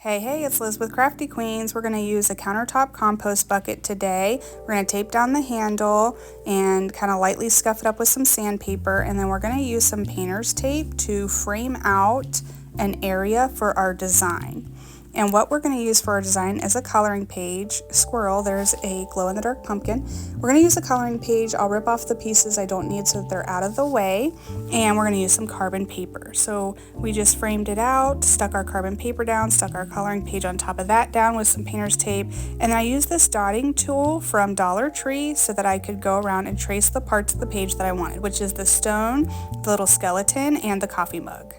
Hey, it's Liz with Crafty Queens. We're going to use a countertop compost bucket today. We're going to tape down the handle and kind of lightly scuff it up with some sandpaper, and then we're going to use some painter's tape to frame out an area for our design. And what we're going to use for our design is a coloring page. Squirrel, there's a glow-in-the-dark pumpkin. We're going to use a coloring page. I'll rip off the pieces I don't need so that they're out of the way. And we're going to use some carbon paper. So we just framed it out, stuck our carbon paper down, stuck our coloring page on top of that down with some painter's tape. And then I used this dotting tool from Dollar Tree so that I could go around and trace the parts of the page that I wanted, which is the stone, the little skeleton, and the coffee mug.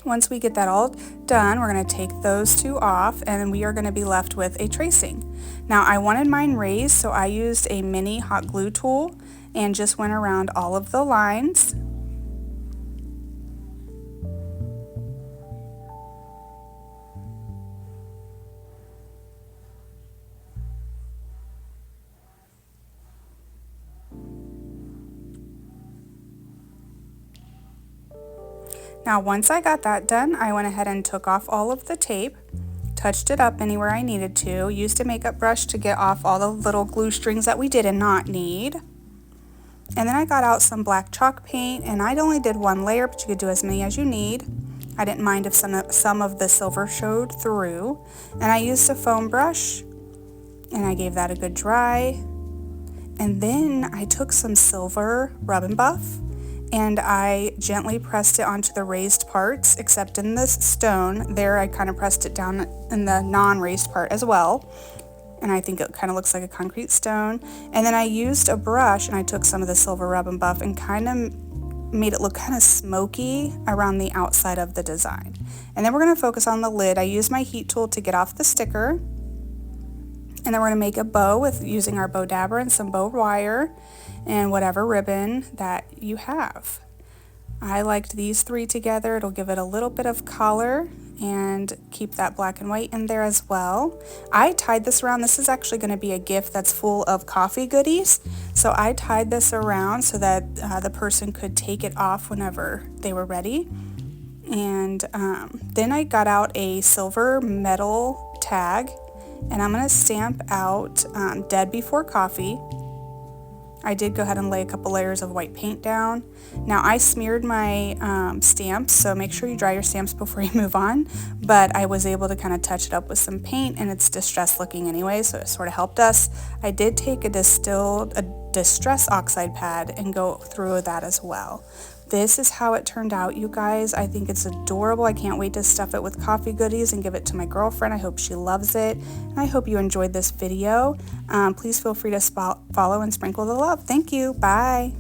Once we get that all done, we're going to take those two off and we are going to be left with a tracing. Now I wanted mine raised, so I used a mini hot glue tool and just went around all of the lines. Now once I got that done, I went ahead and took off all of the tape, touched it up anywhere I needed to, used a makeup brush to get off all the little glue strings that we did not need. And then I got out some black chalk paint, and I only did one layer, but you could do as many as you need. I didn't mind if some of the silver showed through. And I used a foam brush, and I gave that a good dry. And then I took some silver rub and buff, and I gently pressed it onto the raised parts, except in this stone. There I kind of pressed it down in the non-raised part as well. And I think it kind of looks like a concrete stone. And then I used a brush and I took some of the silver rub and buff and kind of made it look kind of smoky around the outside of the design. And then we're going to focus on the lid. I used my heat tool to get off the sticker. And then we're going to make a bow with using our bow dabber and some bow wire and whatever ribbon that you have. I liked these three together. It'll give it a little bit of color and keep that black and white in there as well. I tied this around. This is actually going to be a gift that's full of coffee goodies. So I tied this around so that the person could take it off whenever they were ready. And then I got out a silver metal tag, and I'm going to stamp out Dead Before Coffee. I did go ahead and lay a couple layers of white paint down. Now I smeared my stamps, so make sure you dry your stamps before you move on, but I was able to kind of touch it up with some paint, and it's distressed looking anyway, so it sort of helped us. I did take a distress oxide pad and go through that as well. This is how it turned out, you guys. I think it's adorable. I can't wait to stuff it with coffee goodies and give it to my girlfriend. I hope she loves it. And I hope you enjoyed this video. Please feel free to follow and sprinkle the love. Thank you. Bye.